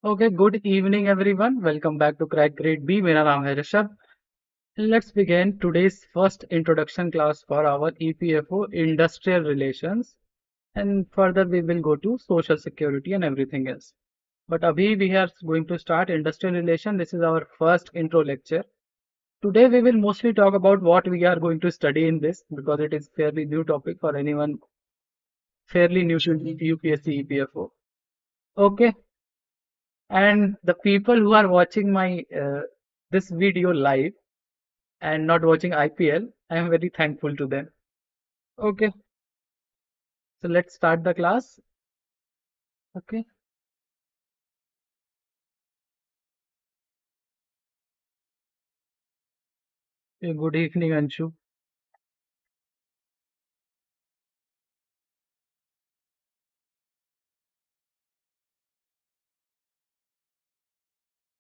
Okay, good evening everyone. Welcome back to Crack Grade B. मेरा नाम है Rishabh. Let's begin today's first introduction class for our EPFO Industrial Relations, and further we will go to Social Security and everything else. But abhi we are going to start Industrial Relation. This is our first intro lecture. Today we will mostly talk about what we are going to study in this because it is fairly new topic for anyone fairly new to UPSC EPFO. Okay. And the people who are watching my this video live and not watching IPL, I am very thankful to them. Okay, so let's start the class. Okay. Good evening, Anshu.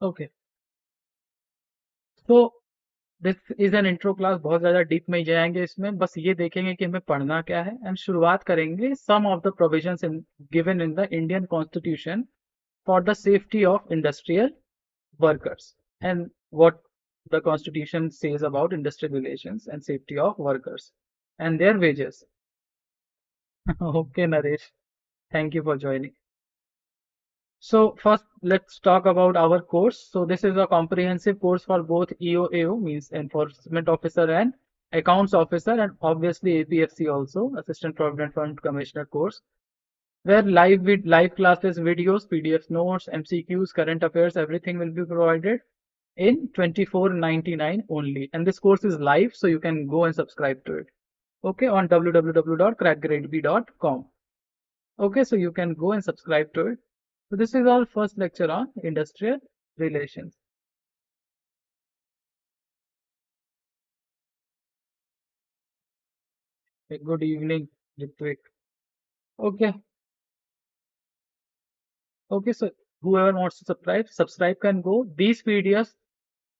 Okay, so this is an intro class. बहुत ज़्यादा deep में जाएंगे इसमें, बस ये देखेंगे कि हमें पढ़ना क्या है एंड शुरुआत करेंगे some of the provisions given in the Indian constitution for the safety of industrial workers and what the constitution says about industrial relations and safety of workers and their wages. Okay, Naresh, thank you for joining. So first, let's talk about our course. So this is a comprehensive course for both EO, AO means Enforcement Officer and Accounts Officer, and obviously APFC also, Assistant Provident Fund Commissioner course, where live classes, videos, PDFs, notes, MCQs, current affairs, everything will be provided in 24.99 only. And this course is live, so you can go and subscribe to it. Okay, on www.crackgradeb.com. Okay, so you can go and subscribe to it. So this is our first lecture on industrial relations. Good evening, Ritvik. Okay, okay. So whoever wants to subscribe can go. These PDFs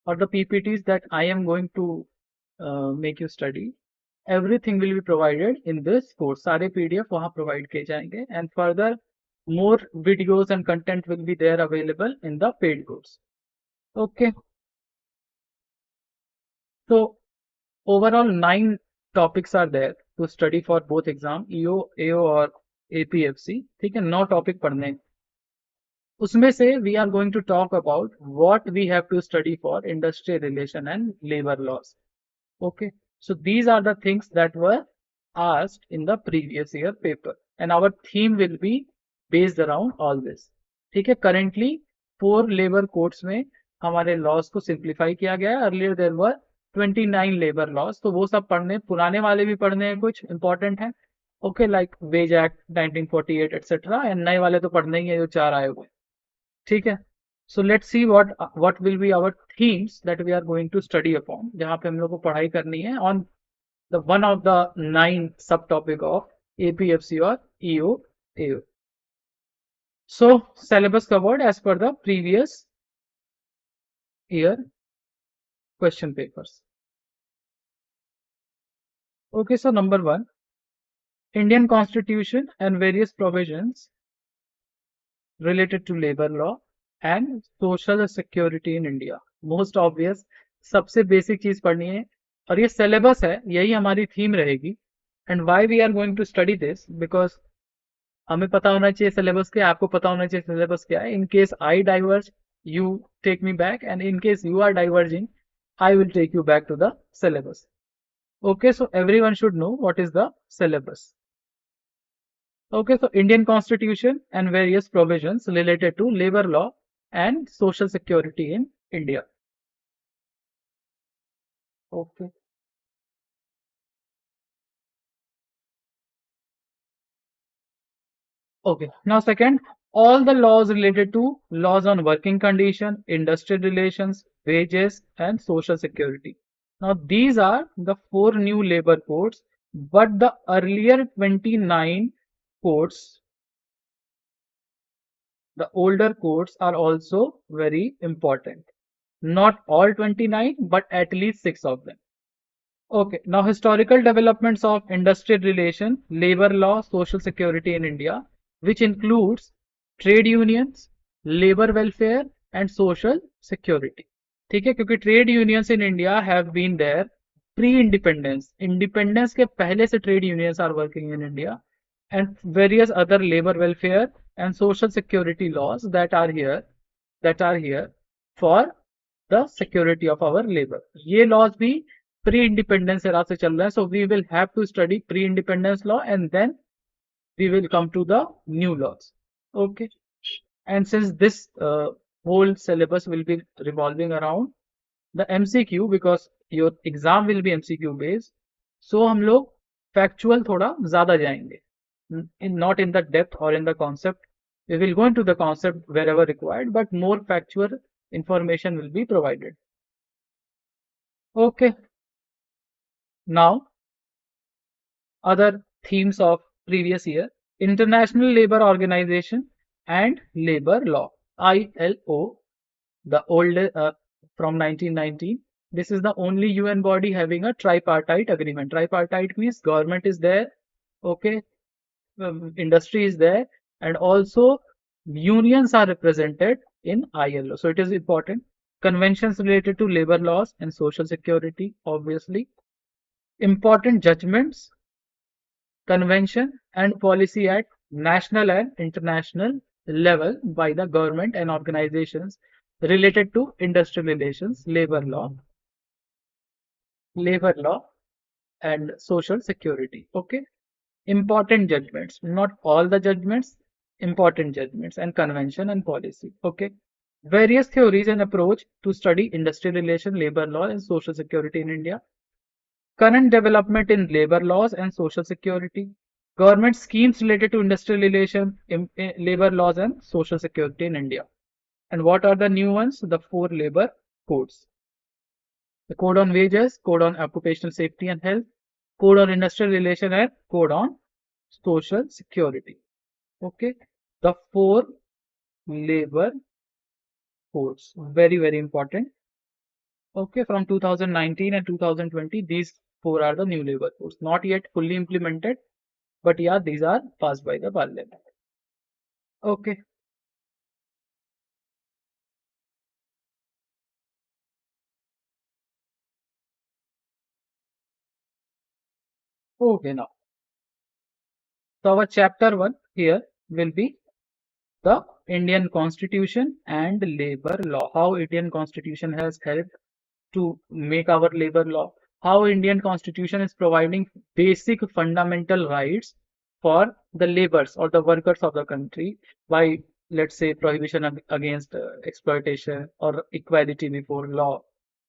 or the PPTs that I am going to make you study, everything will be provided in this course. सारे PDF वहाँ provide किए जाएंगे, and further more videos and content will be there available in the paid course. Okay. So overall 9 topics are there to study for both exam EO, AO और APFC. ठीक है, 9 topic पढ़ने हैं. उसमें से we are going to talk about what we have to study for industrial relation and labor laws. Okay, so these are the things that were asked in the previous year paper, and our theme will be based around all this. ठीक है, currently 4 labor codes में हमारे laws को simplify किया गया है. Earlier there were 29 labor laws, तो वो सब पढ़ने, पुराने वाले भी पढ़ने हैं, कुछ important है. Okay, like Wage Act 1948 etc. and नए वाले तो पढ़ने ही है जो 4 आए हुए. ठीक है. So let's see what will be our themes that we are going to study upon, जहाँ पे हम लोग को पढ़ाई करनी है on the one of the 9 subtopic of APFC or EO, AO. So syllabus covered as per the previous year question papers. Okay, so number 1, Indian Constitution and various provisions related to labor law and social security in India. Most obvious, सबसे basic चीज पढ़नी है, और ये syllabus है, यही हमारी theme रहेगी. And why we are going to study this, because हमें पता होना चाहिए सिलेबस क्या, आपको पता होना चाहिए सिलेबस क्या है. In case I diverge, you take me back, and in case you are diverging, I will take you back to the syllabus. Okay, so everyone should know what is the syllabus. Okay, so Indian Constitution and various provisions related to labor law and social security in India. Okay. Okay, now second, all the laws related to laws on working condition, industrial relations, wages, and social security. Now these are the 4 new labor codes, but the earlier 29 codes, the older codes, are also very important. Not all 29, but at least 6 of them. Okay, now historical developments of industrial relation, labor law, social security in India, which includes trade unions, labour welfare and social security. ठीक है, क्योंकि trade unions in India have been there pre independence, independence के पहले से trade unions are working in India, and various other labor welfare and social security laws that are here for the security of our labor. ये laws भी pre independence era से चल रहा है, so we will have to study pre independence law and then we will come to the new laws. Okay, and since this whole syllabus will be revolving around the MCQ, because your exam will be MCQ based, so हम लोग factual थोड़ा ज़्यादा जाएंगे, not in the depth or in the concept. We will go into the concept wherever required, but more factual information will be provided. Okay, now other themes of previous year: International Labour Organization and Labour Law, ILO, the old from 1919. This is the only UN body having a tripartite agreement. Tripartite means government is there, okay, industry is there, and also unions are represented in ILO. So it is important. Conventions related to labor laws and social security, obviously. Important judgments, convention and policy at national and international level by the government and organizations related to industrial relations, labor law and social security. Okay, important judgments, not all the judgments, important judgments and convention and policy. Okay, various theories and approach to study industrial relation, labor law and social security in India. Current development in labor laws and social security. Government schemes related to industrial relation, labor laws and social security in India. And what are the new ones? The 4 labor codes. The code on wages, code on occupational safety and health, code on industrial relation and code on social security. Okay, the 4 labor codes, very very important. Okay, from 2019 and 2020, these 4 are the new labor codes, not yet fully implemented, but yeah, these are passed by the parliament. Okay, okay, now so our chapter 1 here will be the Indian Constitution and labor law, how Indian Constitution has helped to make our labor law, how Indian Constitution is providing basic fundamental rights for the laborers or the workers of the country by, let's say, prohibition against exploitation or equality before law,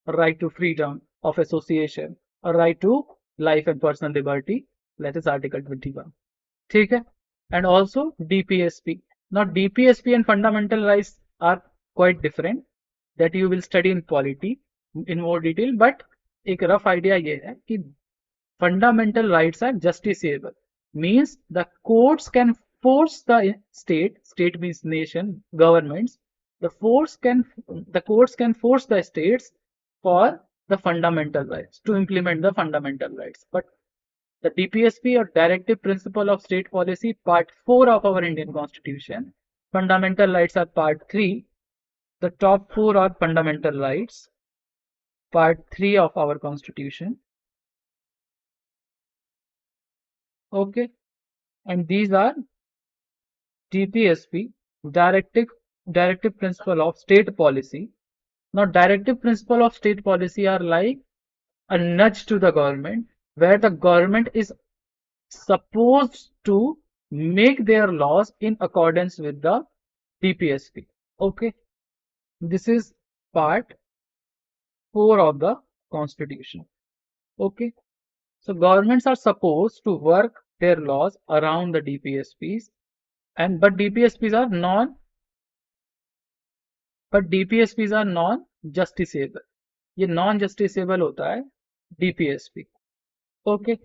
right to freedom of association, or right to life and personal liberty, that is Article 21. ठीक है, and also DPSP. Now DPSP and fundamental rights are quite different, that you will study in polity in more detail, but एक rough idea ये है कि fundamental rights are justiciable, means the courts can force the state means nation, governments, the courts can force the states for the fundamental rights, to implement the fundamental rights. But the DPSP, or Directive Principle of State Policy, Part 4 of our Indian Constitution. Fundamental rights are Part 3. The top 4 are fundamental rights, Part 3 of our Constitution. Okay, and these are DPSP, Directive Principle of State Policy. Now, Directive Principle of State Policy are like a nudge to the government, where the government is supposed to make their laws in accordance with the DPSP. Okay, this is part 4 of the Constitution. Okay, so governments are supposed to work their laws around the DPSPs, and but DPSPs are non-justiciable. ये non-justiciable होता है DPSP. Okay,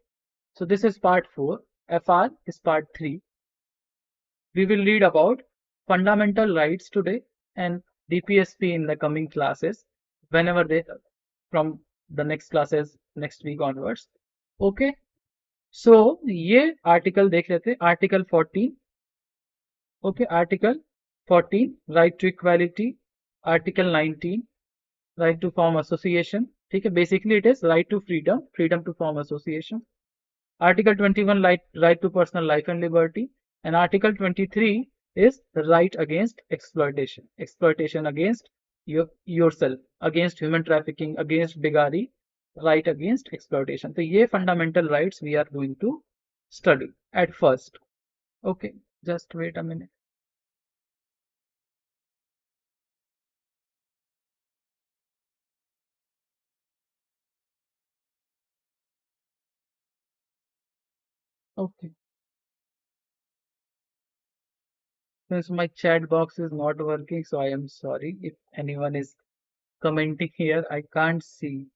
so this is part 4. FR is part 3. We will read about fundamental rights today and DPSP in the coming classes, whenever they, from the next classes next week onwards. Okay, so ये article देख लेते हैं, article 14. Okay, article 14 right to equality, article 19 right to form association, ठीक है, basically it is right to freedom to form association. Article 21 right to personal life and liberty, and Article 23 is right against exploitation against yourself, against human trafficking, against bigari, right against exploitation. So ये fundamental rights we are going to study at first. Okay, just wait a minute. Okay, since my chat box is not working, so I am sorry if anyone is commenting here. I can't see.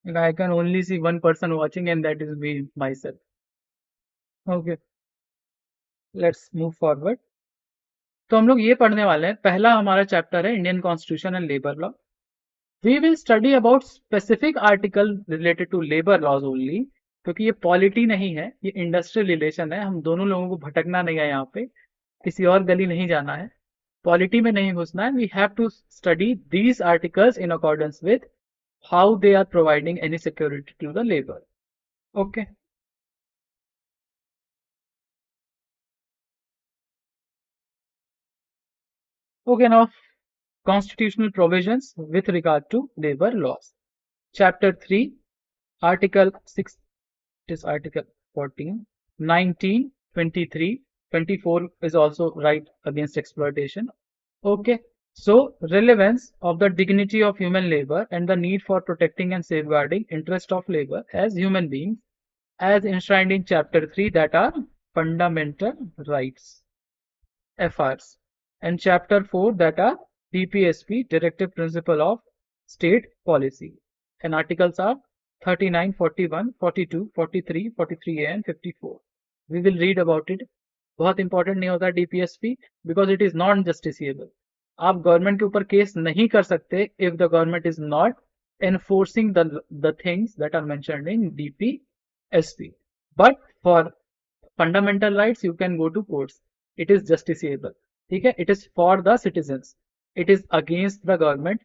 Like, I can only see one person watching, and that is me myself. Okay, let's move forward. तो हम लोग ये पढ़ने वाले हैं, पहला हमारा chapter है Indian constitution and labour law. We will study about specific article related to labour laws only, क्योंकि ये पॉलिटी नहीं है, ये इंडस्ट्रियल रिलेशन है. हम दोनों लोगों को भटकना नहीं है, यहाँ पे किसी और गली नहीं जाना है, पॉलिटी में नहीं घुसना है. We have to study these articles in accordance with how they are providing any security to the labour. Okay, okay, now constitutional provisions with regard to labor laws. Chapter 3, Article 6, it is Article 14, 19, 23, 24 is also right against exploitation. Okay, so relevance of the dignity of human labor and the need for protecting and safeguarding interest of labor as human beings as enshrined in Chapter 3, that are fundamental rights, FRs, and Chapter 4, that are DPSP, Directive Principle of State Policy, and articles are 39, 41, 42, 43, 43A and 54. We will read about it. बहुत important नहीं होता DPSP because it is non justiciable. आप government के ऊपर case नहीं कर सकते if the government is not enforcing the things that are mentioned in DPSP. But for fundamental rights you can go to courts. It is justiciable. ठीक है, it is for the citizens. It is against the government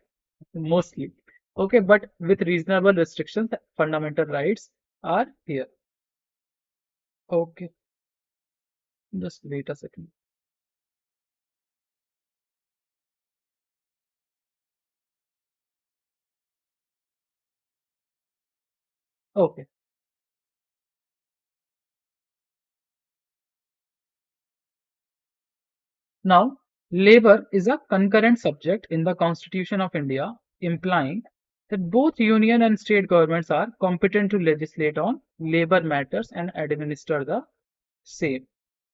mostly. Okay, but with reasonable restrictions, fundamental rights are here. Okay, just wait a second. Okay. Now, labor is a concurrent subject in the Constitution of India, implying that both union and state governments are competent to legislate on labor matters and administer the same.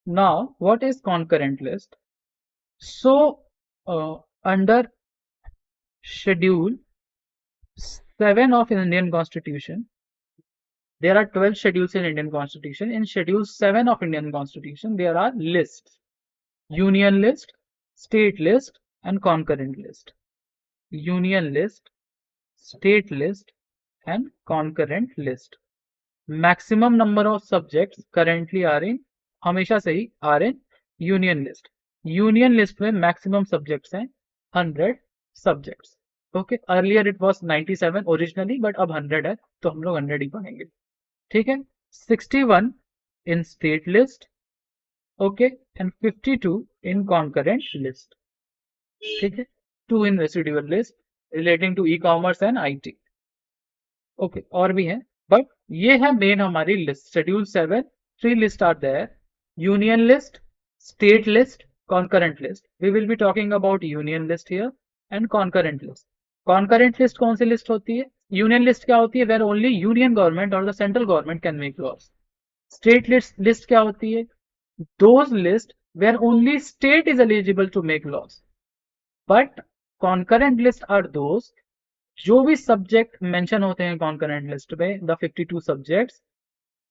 Now, what is concurrent list? So, under Schedule 7 of Indian Constitution, there are 12 schedules in Indian Constitution. In Schedule 7 of Indian Constitution, there are lists: union list, state list, and concurrent list. Union list, state list, and concurrent list. Maximum number of subjects currently are in, हमेशा से ही are in union list. Union list में maximum subjects हैं 100 subjects. Okay, earlier it was 97 originally, but अब 100 है, तो हम लोग 100 ही पढ़ेंगे. ठीक है, 61 in state list, okay, and 52 in concurrent list. ठीक है, 2 in residual list relating to e-commerce and IT. Okay, और भी हैं, but ये है main हमारी list. Schedule 7, 3 lists are there: union list, state list, concurrent list. We will be talking about union list here and concurrent list. Concurrent list कौन सी list होती है? Union list क्या होती है? Where only union government or the central government can make laws. State list क्या होती है? Those lists where only state is eligible to make laws. But concurrent list are those, जो भी सब्जेक्ट मेंशन होते हैं कॉन्करेंट लिस्ट में, the 52 subjects,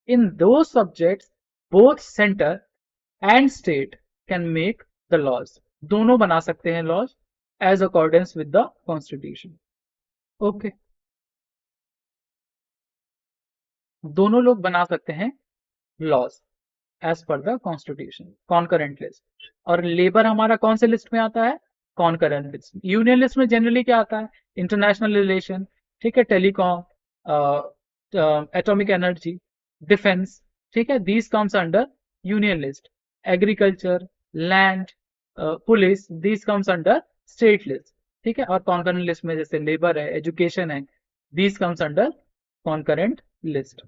in those subjects both center and state can make the laws. दोनों बना सकते हैं laws as accordance with the constitution. Okay, दोनों लोग बना सकते हैं laws as per the constitution, concurrent list. और लेबर हमारा कौन से लिस्ट में आता है? Concurrent list. यूनियन लिस्ट में जनरली क्या आता है? इंटरनेशनल रिलेशन, ठीक है, टेलीकॉम, एटॉमिक एनर्जी, डिफेंस, ठीक है, these comes under union list. Agriculture, land, police, these comes under state list, ठीक है। और कॉन्करेंट लिस्ट में जैसे लेबर है, एजुकेशन है, these comes under concurrent list.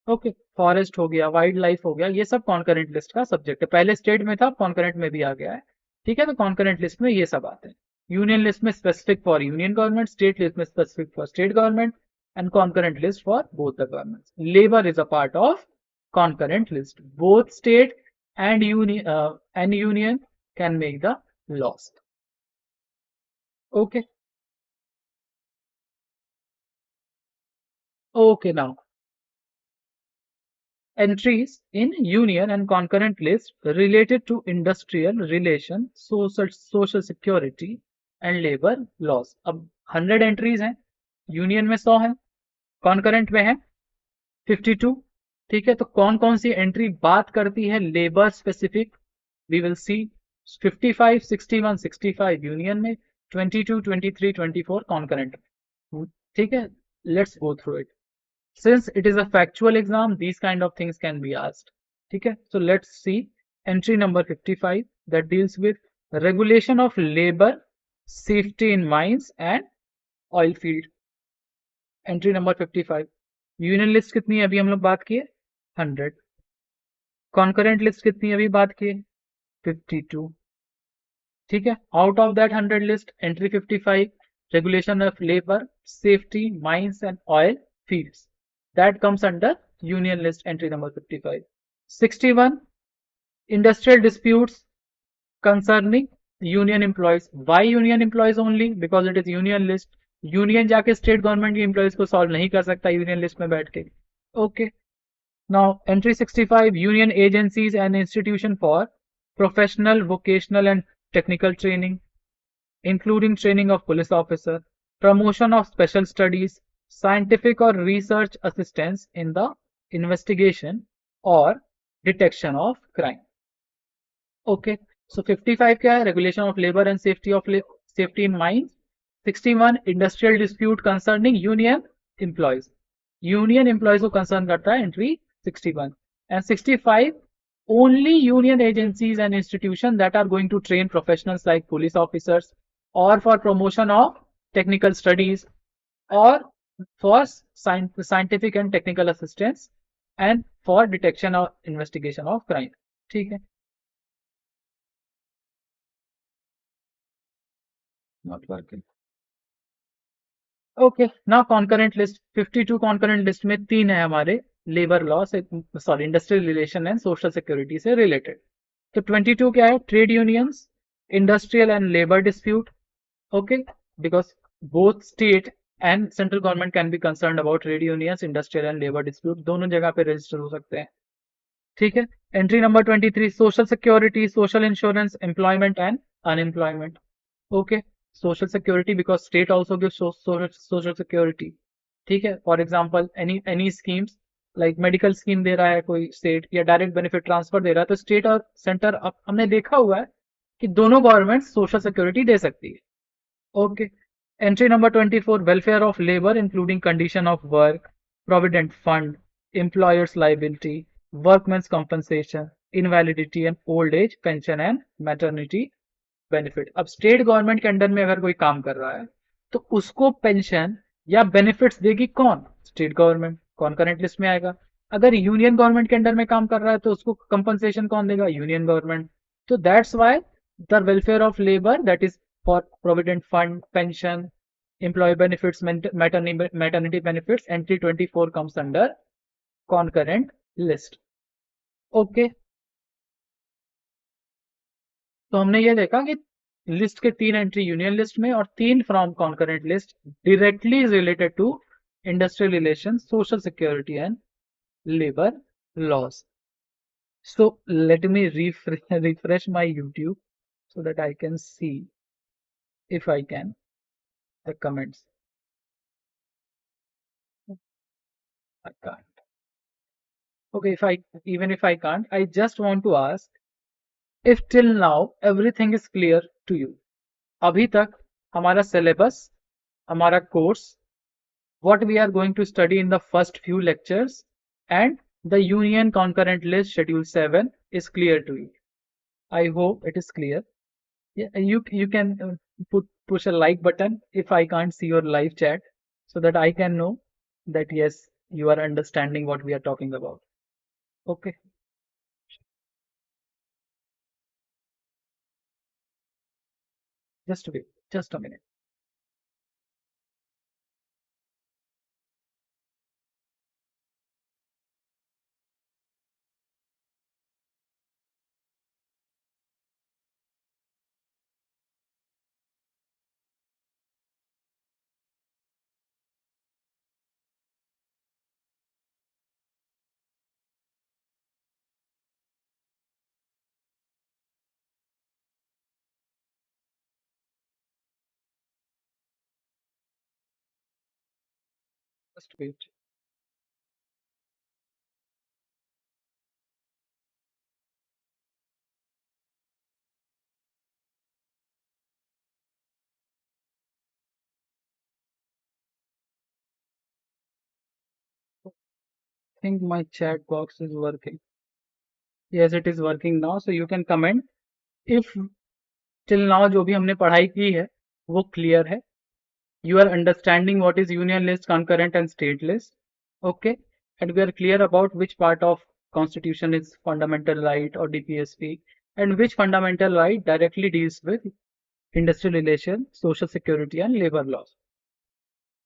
Okay, forest हो गया, वाइल्ड लाइफ हो गया, ये सब कॉन्करेंट लिस्ट का सब्जेक्ट है। पहले स्टेट में था, कॉन्करेंट में भी आ गया है, ठीक है। तो कॉन्करेंट लिस्ट में ये सब आते हैं। यूनियन लिस्ट में specific for union government, state list में specific for state government, and concurrent list for both the governments. Labour is a part of concurrent list. Both state and union can make the laws. Okay. Okay, now entries in union and concurrent list related to industrial relation, social security and labor laws. अब 100 entries हैं, union में 100 है, concurrent में है 52, ठीक है। तो कौन कौन सी एंट्री बात करती है labour specific? We will see 55, 61, 65 union में, 22, 23, 24 कॉन्करेंट में, ठीक है। Let's go through it. Since it is a factual exam, these kind of things can be asked, ठीक है। So let's see entry number 55 that deals with regulation of labor safety in mines and oil field. Entry number 55, union list कितनी है अभी हम लोग बात किए? 100। Concurrent list कितनी है अभी बात किए? 52, ठीक है। Out of that 100 list, entry 55, regulation of labour safety mines and oil fields, that comes under union list, entry number 55. 61, industrial disputes concerning union employees. Why union employees only? Because it is union list. Union जाके state government के employees को solve नहीं कर सकता union list में बैठ के। Okay, now entry 65, union agencies and institution for professional vocational and technical training, including training of police officer, promotion of special studies, scientific or research assistance in the investigation or detection of crime. Okay, so 55 क्या है? Regulation of labor and safety in mines. 61, industrial dispute concerning union employees. Union employees को concern करता है entry 61. And 65, only union agencies and institutions that are going to train professionals like police officers, or for promotion of technical studies, or for scientific and technical assistance, and for detection or investigation of crime, ठीक है। Not working. Okay, now concurrent list 52 concurrent list में 3 है हमारे labour law से, sorry industrial relation and social security से related. तो 22 क्या है? Trade unions, industrial and labour dispute. Okay, because both state and central government can be concern about trade unions, industrial and labour dispute, दोनों जगह पे register हो सकते हैं, ठीक है। Entry number 23, social security, social insurance, employment and unemployment. Okay, social security because state also give social security, ठीक है। For example any schemes like medical scheme दे रहा है कोई स्टेट, या डायरेक्ट बेनिफिट ट्रांसफर दे रहा है, तो स्टेट और सेंटर, हमने देखा हुआ है कि दोनों गवर्नमेंट सोशल सिक्योरिटी दे सकती है। Okay, entry number 24, welfare of labour including condition of work, provident fund, employers liability, workmen's compensation, invalidity and old age pension and maternity benefit. अब स्टेट गवर्नमेंट के अंडर में अगर कोई काम कर रहा है तो उसको पेंशन या बेनिफिट्स देगी कौन? स्टेट गवर्नमेंट, कॉन्करेंट लिस्ट में आएगा। अगर यूनियन गवर्नमेंट के अंडर में काम कर रहा है तो उसको कंपनसेशन कौन देगा? Union government. तो that's why the welfare of labour, that is for provident fund, pension, employee benefits, maternity benefits, entry 24 comes under concurrent list. Okay, तो हमने ये देखा कि लिस्ट के 3 एंट्री यूनियन लिस्ट में और 3 from concurrent list, directly related to industrial relation, social security and labour laws. So let me refresh my YouTube so that I can see if I can the comments. I can't. Okay, even if I can't, I just want to ask if till now everything is clear to you. अभी तक हमारा syllabus, हमारा course, what we are going to study in the first few lectures, and the union concurrent list schedule 7 is clear to you. I hope it is clear. Yeah, you can push a like button if I can't see your live chat, so that I can know that yes, you are understanding what we are talking about. Okay, just wait, just a minute. Just wait. I think my chat box is working. Yes, it is working now. So you can comment if till now जो भी हमने पढ़ाई की है वो clear है. You are understanding what is union list, concurrent, and state list. Okay, and we are clear about which part of constitution is fundamental right or DPSP, and which fundamental right directly deals with industrial relation, social security, and labor laws.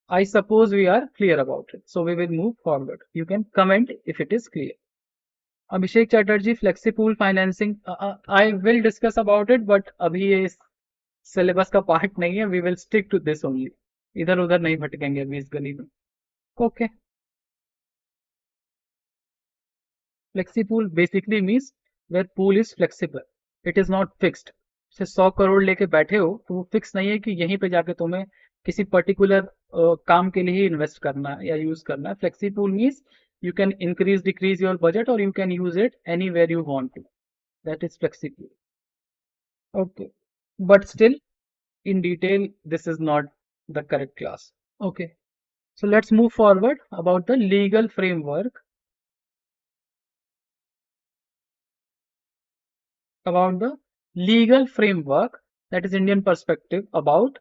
I suppose we are clear about it. So we will move forward. You can comment if it is clear. Abhishek Chatterjee, flexible financing. I will discuss about it, but अभी ये syllabus का part नहीं है. We will stick to this only. इधर उधर नहीं भटकेंगे अभी इस गली में. Okay. Flexi pool basically means where pool is flexible. It is not fixed. जैसे 100 करोड़ लेके बैठे हो तो वो फिक्स नहीं है कि यहीं पे जाके तुम्हें किसी पर्टिकुलर काम के लिए ही इन्वेस्ट करना है या यूज करना है. Flexi pool means you can increase decrease your budget, or you can use it anywhere you want to. That is flexi pool. Okay, but still in detail this is not the correct class. Okay, so let's move forward about the legal framework, that is Indian perspective about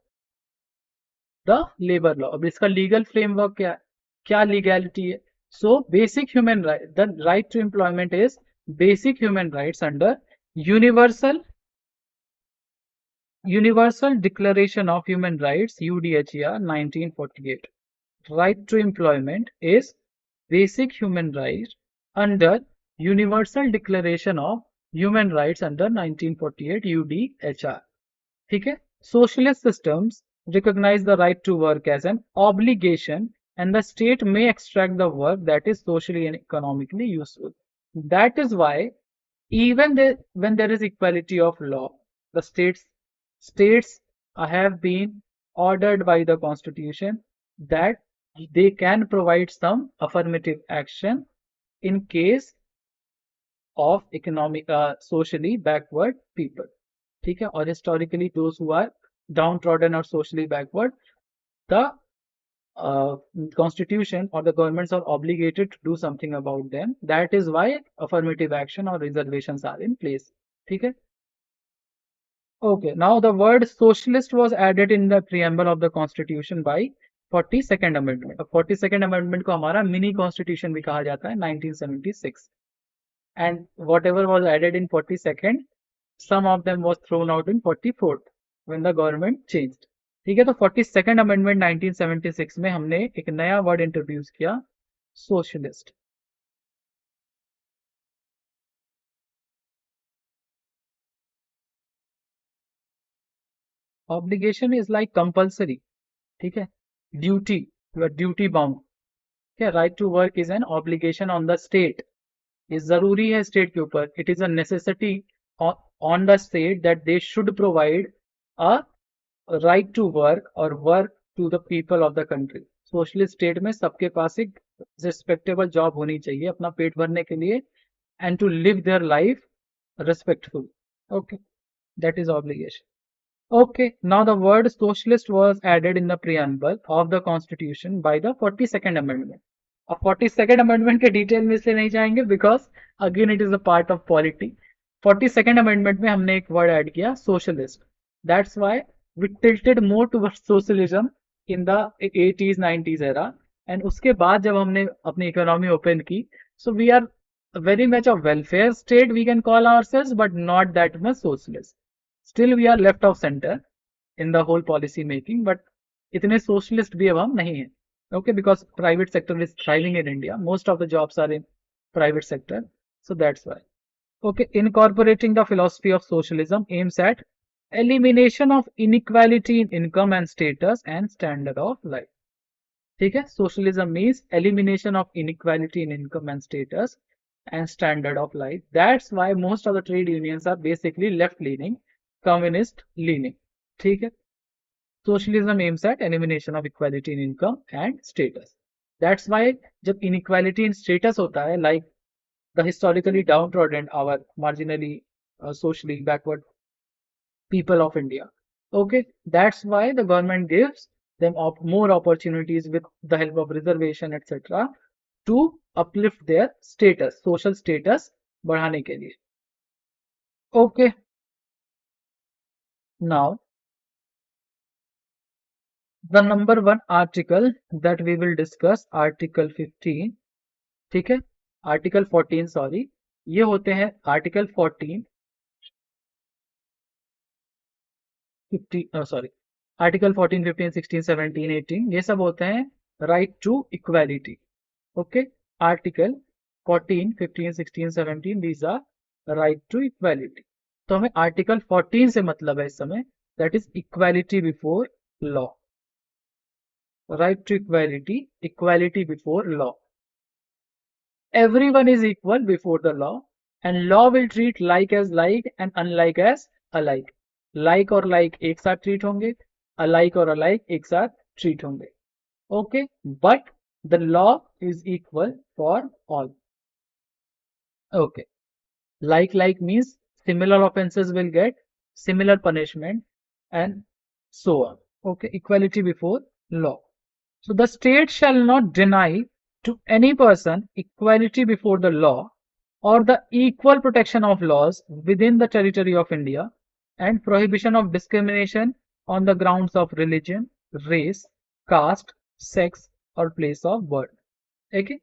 the labor law. अब इसका legal framework क्या है, क्या legality है? So basic human right, the right to employment is basic human rights under universal Declaration of Human Rights, UDHR 1948. Right to employment is basic human right under Universal Declaration of Human Rights under 1948 UDHR. ठीक है? Socialist systems recognize the right to work as an obligation, and the state may extract the work that is socially and economically useful. That is why even when there is equality of law, the states have been ordered by the constitution that they can provide some affirmative action in case of socially backward people. ठीक है? और historically those who are downtrodden or socially backward, the constitution or the governments are obligated to do something about them. That is why affirmative action or reservations are in place. ठीक है? Okay, now the word socialist was added in the preamble of the constitution by 42nd amendment. अब 42nd amendment को हमारा mini constitution भी कहा जाता है 1976. And whatever was added in 42nd, some of them was thrown out in 44th when the government changed. ठीक है, तो 42nd amendment 1976 में हमने एक नया वर्ड इंट्रोड्यूस किया, socialist. Obligation is like compulsory. ठीक है, duty, you are duty bound. क्या right to work is an obligation on the state. ये जरूरी है स्टेट के ऊपर. It is a necessity on the state that they should provide a right to work or work to the people of the country. Socialist state में सबके पास एक respectable job होनी चाहिए अपना पेट भरने के लिए, and to live their life respectfully. Okay, that is obligation. Okay, now the word socialist was added in the preamble of the constitution by the 42nd amendment. अब 42nd amendment के detail में इसलिए नहीं जाएंगे because again it is a part of polity. 42nd amendment में हमने एक word add किया socialist. That's why we tilted more towards socialism in the 80s 90s era. And उसके बाद जब हमने अपनी इकोनॉमी ओपन की, so we are very much of welfare state we can call ourselves, but not that much socialist. Still we are left of center in the whole policy making, but इतने socialist भी अब हम नहीं हैं. Okay, because private sector is thriving in India. Most of the jobs are in private sector, so that's why. Okay, incorporating the philosophy of socialism aims at elimination of inequality in income and status and standard of life. ठीक है, socialism means elimination of inequality in income and status and standard of life. That's why most of the trade unions are basically left leaning, communist leaning. ठीक है, socialism aims at elimination of equality in income and status. That's why जब inequality in status होता है, like the historically downtrodden, our marginally socially backward people of India. Okay, that's why the government gives them more opportunities with the help of reservation, etc. to uplift their status, social status बढ़ाने के लिए. Okay, now the number one article that we will discuss, article 15. ठीक है, article 14 sorry, ये होते हैं article 14 sorry, article 14 15 16 17 18 ये सब होते हैं right to equality. Okay, article 14 15 16 17 these are right to equality. तो हमें article 14 से मतलब है इस समय, that is equality before law. Right to equality, equality before law. Everyone is equal before the law, and law will treat like as like and unlike as alike. Like और like एक साथ treat होंगे, alike और alike एक साथ treat होंगे. Okay, but the law is equal for all. Okay, like means similar offenses will get similar punishment and so on. Okay, equality before law. So the state shall not deny to any person equality before the law or the equal protection of laws within the territory of India, and prohibition of discrimination on the grounds of religion, race, caste, sex or place of birth. Okay,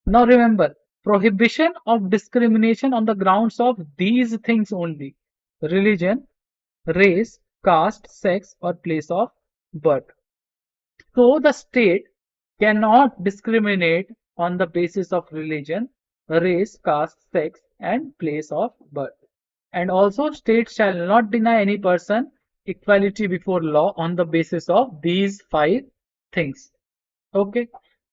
now remember, prohibition of discrimination on the grounds of these things only: religion, race, caste, sex or place of birth. So the state cannot discriminate on the basis of religion, race, caste, sex and place of birth. And also state shall not deny any person equality before law on the basis of these 5 things. Okay,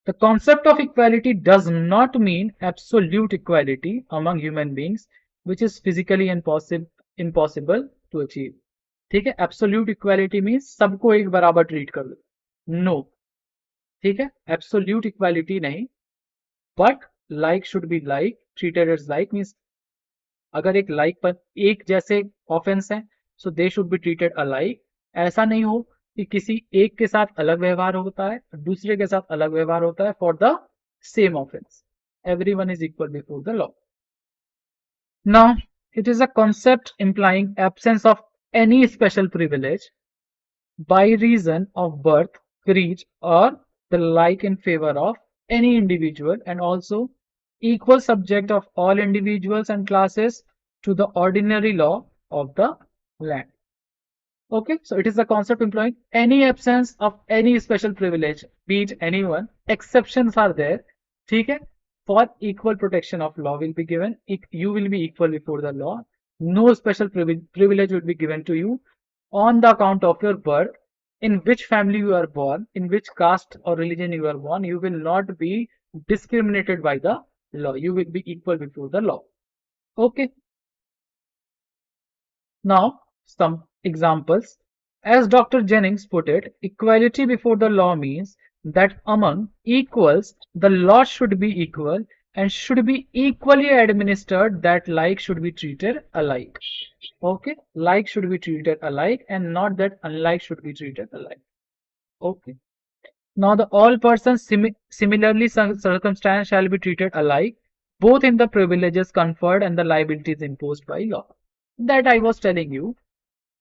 the concept of equality does not mean absolute equality among human beings, which is physically impossible to achieve. ठीक है, absolute equality means सबको एक बराबर treat कर लो. No, ठीक है, absolute equality नहीं, but like should be like, treated as like means अगर एक like पर एक जैसे ऑफेंस है, so they should be treated alike. ऐसा नहीं हो कि किसी एक के साथ अलग व्यवहार होता है, दूसरे के साथ अलग व्यवहार होता है for the same offense. Everyone is equal before the law. Now, it is a concept implying absence of any special privilege by reason of birth, creed or the like in favor of any individual, and also equal subject of all individuals and classes to the ordinary law of the land. Okay, so it is a concept employing any absence of any special privilege, be it anyone. Exceptions are there. ठीक है, for equal protection of law will be given. You will be equal before the law. No special privilege will be given to you on the account of your birth, in which family you are born, in which caste or religion you are born. You will not be discriminated by the law. You will be equal before the law. Okay. Now, some examples. As Dr. Jennings put it, equality before the law means that among equals the loss should be equal and should be equally administered, that like should be treated alike. Okay, like should be treated alike and not that unlike should be treated alike. Okay. Now the all persons similarly circumstanced shall be treated alike, both in the privileges conferred and the liabilities imposed by law. That I was telling you,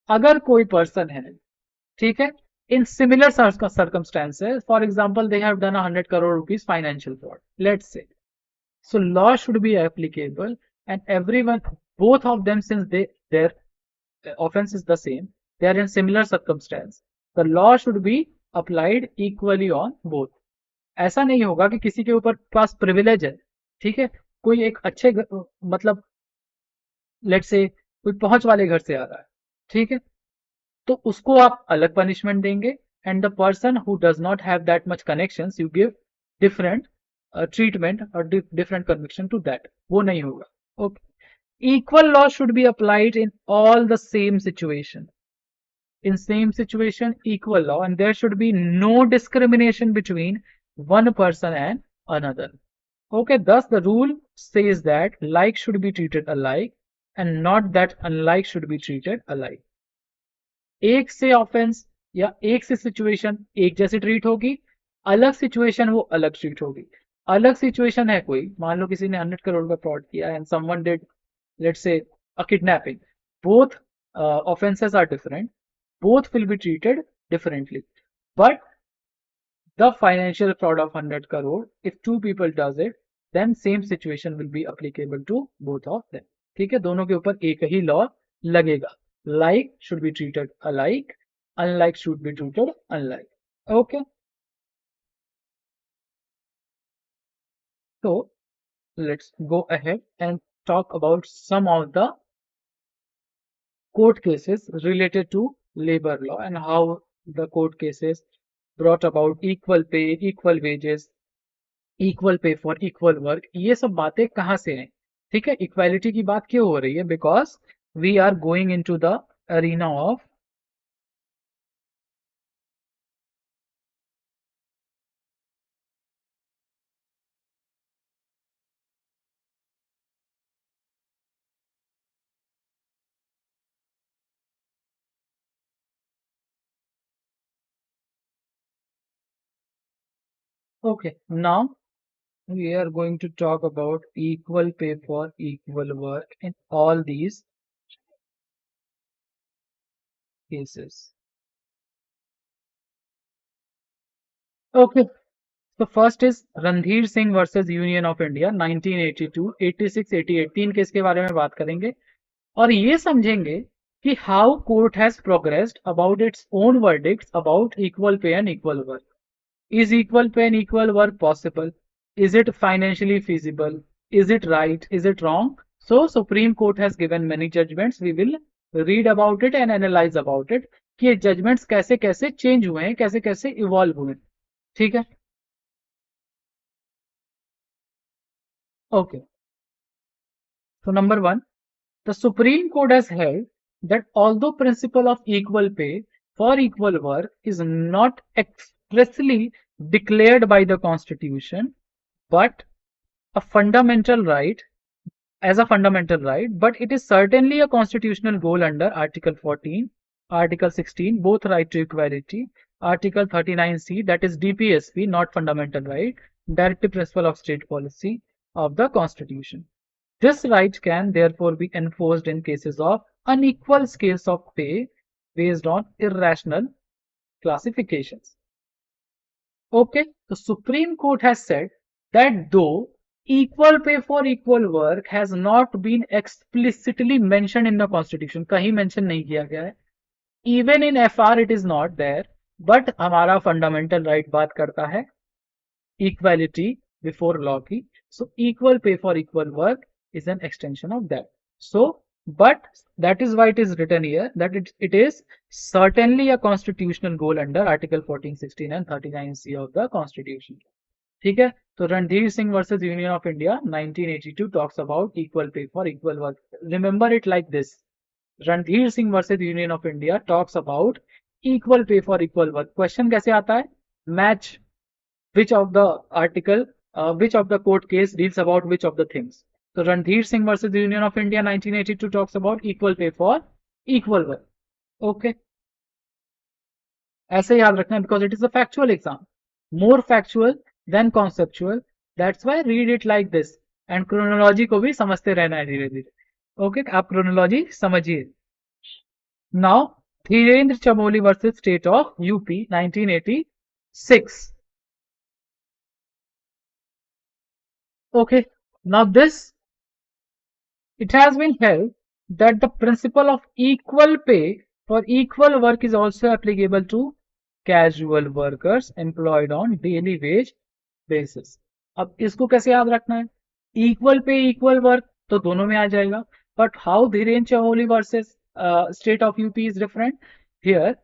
अगर कोई person है, ठीक है, in similar circumstances, for example, they have done 100 crore rupees financial fraud, let's say. So law should be applicable and everyone, both of them, since their offense is the same, they are in similar circumstance, the law should be applied equally on both. ऐसा नहीं होगा कि किसी के ऊपर पास privilege है, ठीक है, कोई एक अच्छे मतलब लेट्स से कोई पहुंच वाले घर से आ रहा है, ठीक है, तो उसको आप अलग पनिशमेंट देंगे and the person who does not have that much connections you give different treatment और डिफरेंट कन्विक्शन टू दैट, वो नहीं होगा. Okay, equal law should be applied in all the same situation. In same situation, equal law, and there should be no discrimination between one person and another. Okay, thus the rule says that like should be treated alike and not that unlike should be treated alike. एक से offence या एक से situation एक जैसी treat होगी, अलग situation वो अलग ट्रीट होगी. अलग सिचुएशन है कोई, मान लो किसी ने 100 करोड़ का फ्रॉड किया and someone did let's say a kidnapping, both offenses are different, both will be treated differently, but the financial fraud of 100 crore, if two people does it, then same situation will be applicable to both of them. ठीक है, दोनों के ऊपर एक ही law लगेगा. Like should be treated alike, unlike should be treated unlike. Okay, so let's go ahead and talk about some of the court cases related to labor law and how the court cases brought about equal pay, equal wages, equal pay for equal work. ये सब बातें कहाँ से हैं, ठीक है, equality की बात क्यों हो रही है, because we are going into the arena of okay, now we are going to talk about equal pay for equal work in all these cases. Okay, so first is Randhir Singh versus union of India 1982, 86, 88, तीन case के बारे में बात करेंगे और ये समझेंगे कि how court has progressed about its own verdicts about equal pay and equal work. Is equal pay and equal work possible? Is it financially feasible? Is it right? Is it wrong? So Supreme Court has given many judgments. We will read about it and analyze about it कि ये judgments कैसे कैसे change हुए हैं, कैसे कैसे evolve हुए हैं. ठीक है, okay. So number one, the Supreme Court has held that although principle of equal pay for equal work is not expressly declared by the Constitution, but a fundamental right, as a fundamental right, but it is certainly a constitutional goal under Article 14, Article 16, both right to equality, Article 39C, that is DPSP, not fundamental right, directive principle of state policy of the Constitution. This right can therefore be enforced in cases of unequal scales of pay based on irrational classifications. Okay, the Supreme Court has said that though equal pay for equal work has not been explicitly mentioned in the Constitution, कहीं mention नहीं किया गया है, even in FR it is not there, but हमारा fundamental right बात करता है equality before law की, so equal pay for equal work is an extension of that. So, but that is why it is written here that it is certainly a constitutional goal under Article 14, 16 and 39C of the Constitution. ठीक है, तो Randhir Singh versus Union of India 1982 talks about equal pay for equal work. Remember it like this. Randhir Singh versus Union of India talks about equal pay for equal work. Question कैसे आता है? Match which of the article, which of the court case deals about which of the things. So Randhir Singh versus the Union of India 1982 talks about equal pay for equal work. Okay, ऐसे याद रखना because it is a factual exam, more factual than conceptual. That's why read it like this and chronology को भी समझते रहना है धीरे धीरे. Okay, आप chronology समझिए. Now Dhirendra Chamoli versus State of UP 1986. Okay, now this, it has been held that the principle of equal pay for equal work is also applicable to casual workers employed on daily wage basis. अब इसको कैसे याद रखना है? Equal pay equal work तो दोनों में आ जाएगा, but how Dhirendra Chamoli versus State of UP is different. Here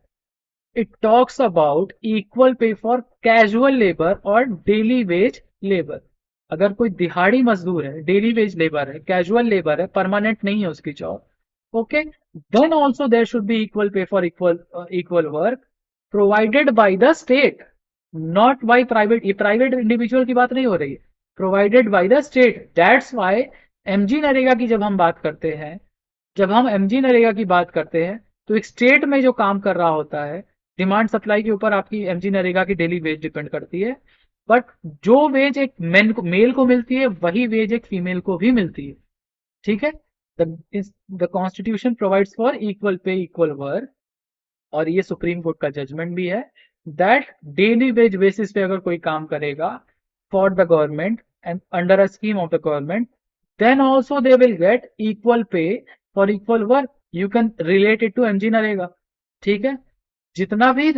it talks about equal pay for casual labor or daily wage labor. अगर कोई दिहाड़ी मजदूर है, डेली वेज लेबर है, कैजुअल लेबर है, परमानेंट नहीं है उसकी job, okay, then also there should be equal pay for equal work provided by the state, not by private. ये प्राइवेट इंडिविजुअल की बात नहीं हो रही है, provided by the state. That's why MG NREGA की जब हम बात करते हैं, जब हम एमजी नरेगा की बात करते हैं तो एक स्टेट में जो काम कर रहा होता है, डिमांड सप्लाई के ऊपर आपकी एमजी नरेगा की डेली वेज डिपेंड करती है, बट जो वेज एक मेल को मिलती है वही वेज एक फीमेल को भी मिलती है. ठीक है, the constitution provides for equal pay equal work, और ये सुप्रीम कोर्ट का जजमेंट भी है दैट डेली वेज बेसिस पे अगर कोई काम करेगा for the government and under a scheme of the government, then also they will get equal pay for equal work. You can relate it to MG NREGA. ठीक है, जितना भी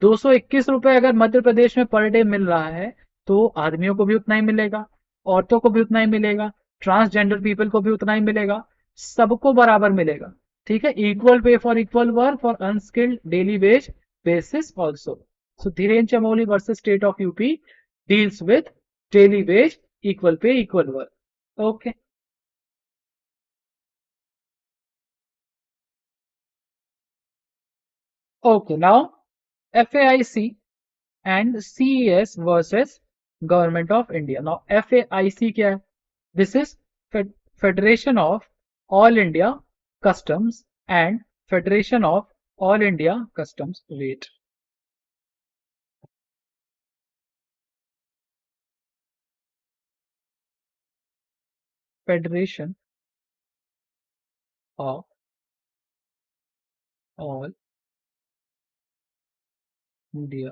221 रुपए अगर मध्य प्रदेश में पर डे मिल रहा है तो आदमियों को भी उतना ही मिलेगा, औरतों को भी उतना ही मिलेगा, ट्रांसजेंडर पीपल को भी उतना ही मिलेगा, सबको बराबर मिलेगा. ठीक है, equal pay for equal work for unskilled daily wage basis also. So Dhirendra Chamoli versus state of UP deals with daily veg equal pay equal work. Okay, okay, now FAIC and CES versus Government of India. Now FAIC क्या है? This is Federation of All India Customs and Federation of All India Customs. Wait. Federation of All India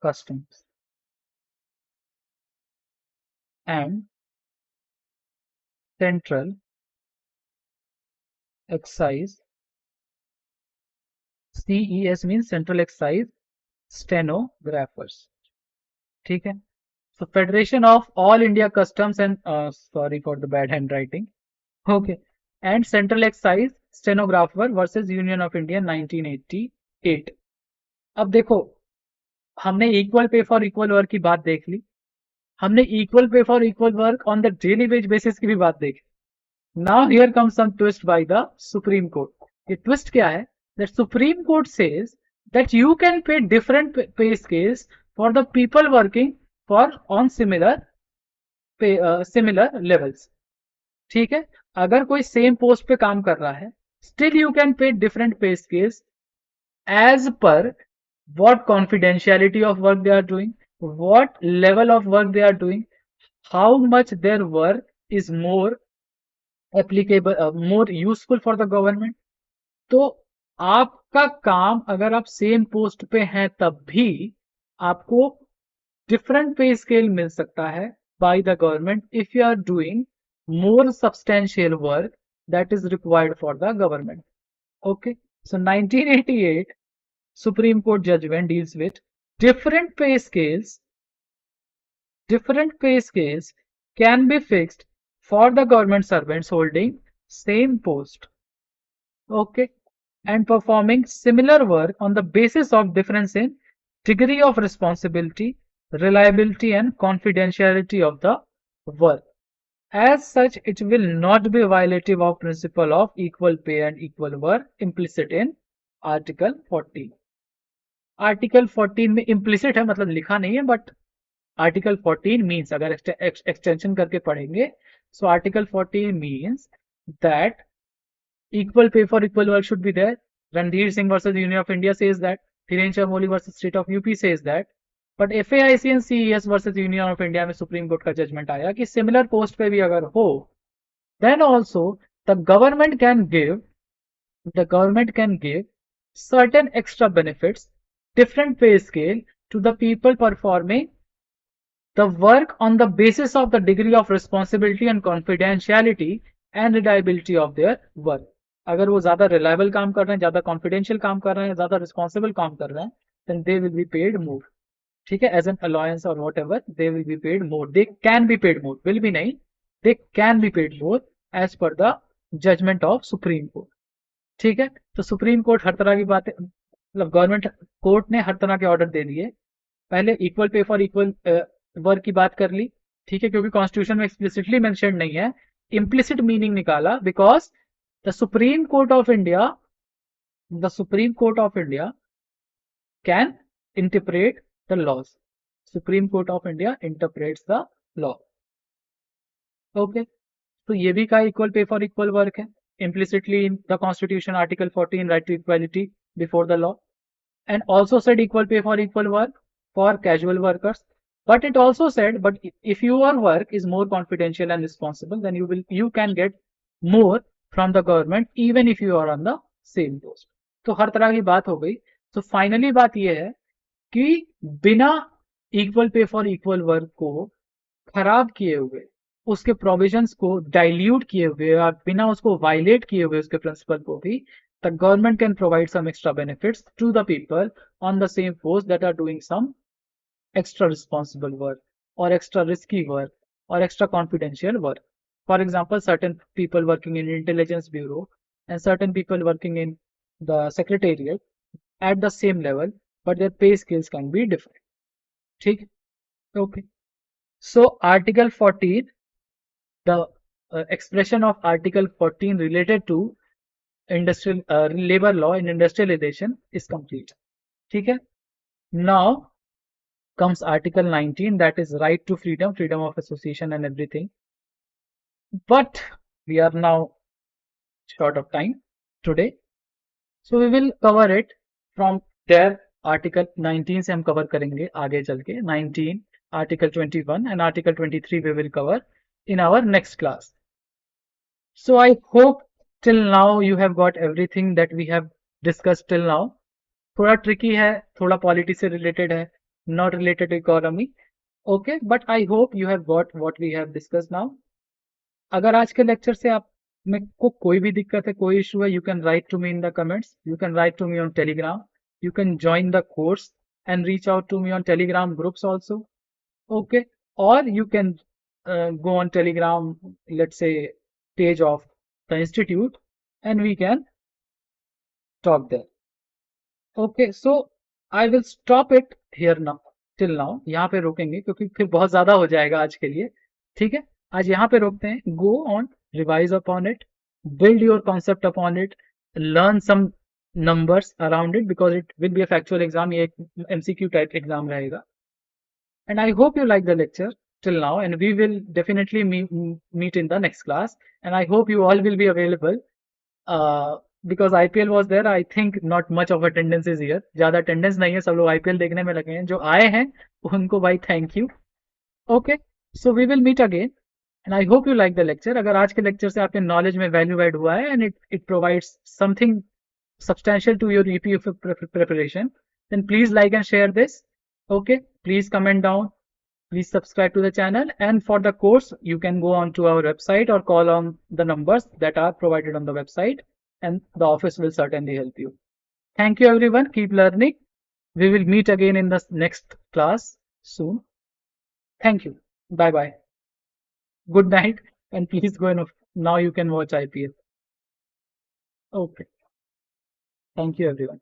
Customs and Central Excise. CES means Central Excise Stenographers. ठीक है, so Federation of All India Customs and sorry for the bad handwriting. Okay, and Central Excise Stenographer versus Union of India 1988. अब देखो, हमने equal pay for equal work की बात देख ली, हमने equal pay for equal work on the daily wage basis की भी बात देखी. Now here comes some twist by the Supreme Court. ये ट्विस्ट क्या है? That Supreme Court says that you can pay different pay scales for the people working for on similar levels. ठीक है, अगर कोई सेम पोस्ट पे काम कर रहा है, still you can pay different pay scales as per what confidentiality of work they are doing, what level of work they are doing, how much their work is more applicable, more useful for the government. तो आपका काम अगर आप same post पे हैं तब भी आपको डिफरेंट पे स्केल मिल सकता है by the government if you are doing more substantial work that is required for the government. Okay, so 1988 Supreme Court judgment deals with different pay scales. Different pay scales can be fixed for the government servants holding same post, okay, and performing similar work on the basis of difference in degree of responsibility, reliability and confidentiality of the work. As such, it will not be violative of principle of equal pay and equal work implicit in Article 40. Article 14 में implicit है, मतलब लिखा नहीं है, but article 14 means, अगर extension करके पढ़ेंगे, so article 14 means that equal pay for equal work should be there. Ranveer Singh versus Union of India says that. Dhiren Shamoli versus State of UP says that. But FAIC and CES versus Union of India में supreme court का judgement आया कि similar post पे भी अगर हो, then also the government can give certain extra benefits, different pay scale to the people performing the work on the basis of the degree of responsibility and confidentiality and reliability of their work. अगर वो ज्यादा reliable काम कर रहे हैं, ज्यादा confidential काम कर रहे हैं, ज्यादा रिस्पॉन्सिबल काम कर रहे हैं, then they will be paid more. ठीक है, एज एन अलायंस और whatever, they will be paid more, they can be paid more, will be नहीं, they can be paid more as per the judgement of Supreme Court. ठीक है, तो supreme court हर तरह की बातें, मतलब government court ने हर तरह के ऑर्डर दे दिए. पहले equal pay for equal work की बात कर ली, ठीक है, क्योंकि कॉन्स्टिट्यूशन में एक्सप्लिसिटली मेंशन नहीं है, इम्प्लिसिट मीनिंग निकाला, because the Supreme court of India can interpret the laws. Supreme Court of India interprets the law. Okay, तो ये भी का equal pay for equal work है, implicitly in the Constitution, Article 14, right to equality before the law, and also said equal pay for equal work for casual workers. But it also said, but if your work is more confidential and responsible, then you can get more from the government even if you are on the same post. तो हर तरह की बात हो गई. तो finally बात यह है कि बिना equal pay for equal work को खराब किए हुए, उसके प्रोविजंस को डाइल्यूट किए हुए और बिना उसको वायलेट किए हुए उसके प्रिंसिपल को भी, the government can provide some extra benefits to the people on the same post that are doing some extra responsible work और एक्स्ट्रा रिस्की वर्क और extra confidential work. For example, certain people working in intelligence bureau and certain people working in the secretariat at the same level, but their pay scales can be different. ठीक, okay. So Article 14, the expression of Article 14 related to industrial labor law and industrialization is complete. ठीक है. Now comes Article 19, that is right to freedom of association and everything. But we are now short of time today, so we will cover it from there. Article 19 से हम cover करेंगे आगे चल के 19, article 21 and article 23 we will cover in our next class. So I hope till now you have got everything that we have discussed till now. थोड़ा tricky है, थोड़ा polity से रिलेटेड है, not related to economy. Okay, but I hope you have got what we have discussed now. अगर आज के lecture से आप में को कोई भी दिक्कत है, कोई इशू है, you can write to me in the comments. You can write to me on Telegram. You can join the course and reach out to me on Telegram groups also. Okay, or you can go on Telegram, let's say page of the institute, and we can talk there. Okay, so I will stop it here now. till now यहाँ पे रोकेंगे क्योंकि फिर बहुत ज्यादा हो जाएगा आज के लिए. ठीक है, आज यहाँ पे रोकते हैं. Go on, revise upon it, build your concept upon it, learn some numbers around it because it will be a factual exam. ये एक MCQ type exam रहेगा. And I hope you like the lecture till now, and we will definitely meet in the next class. And I hope you all will be available because IPL was there. I think not much of attendance is here. ज़्यादा attendance नहीं है, सब लोग IPL देखने में लगे हैं. जो आए हैं उनको भाई thank you. Okay, so we will meet again. And I hope you like the lecture. अगर आज के lecture से आपके knowledge में value add हुआ है and it provides something substantial to your EPFO preparation, then please like and share this. Okay, please comment down. Please subscribe to the channel, and for the course you can go on to our website or call on the numbers that are provided on the website, and the office will certainly help you. Thank you everyone. Keep learning. We will meet again in the next class soon. Thank you. Bye bye. Good night, and please go and now you can watch IPL. Okay. Thank you everyone.